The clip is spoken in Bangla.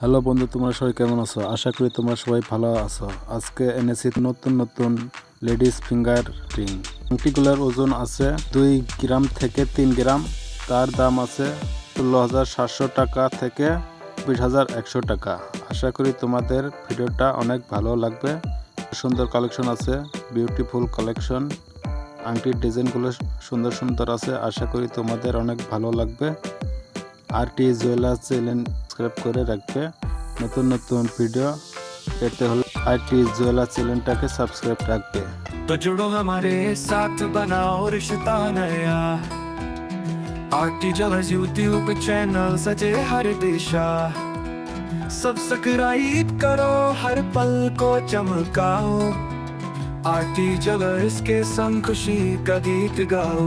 হ্যালো বন্ধু, তোমরা সবাই কেমন আছো? আশা করি তোমরা সবাই ভালো আছো। আজকে এনেছি নতুন নতুন লেডিস ফিঙ্গার রিং। আংটিগুলোর ওজন আছে 2 গ্রাম থেকে 3 গ্রাম। তার দাম আছে 16,700 টাকা থেকে 20,100 টাকা। আশা করি তোমাদের ভিডিওটা অনেক ভালো লাগবে। সুন্দর কালেকশন আছে, বিউটিফুল কালেকশন। আংটির ডিজাইনগুলো সুন্দর সুন্দর আছে। আশা করি তোমাদের অনেক ভালো লাগবে। আরটি জুয়েলার্স চ্যানেল সাবস্ক্রাইব করে রাখবে। নতুন নতুন ভিডিও পেতে হলে আরটি জুয়েলার্স চ্যানেলটাকে সাবস্ক্রাইব রাখবে। तो जुड़ो हमारे साथ, बनाओ रिश्ता नया। आरटी ज्वेलर्स यूट्यूब चैनल सजे हर दिशा। सब्सक्राइब करो, हर पल को चमकाओ। आरटी ज्वेलर्स के संग खुशी का गीत गाओ।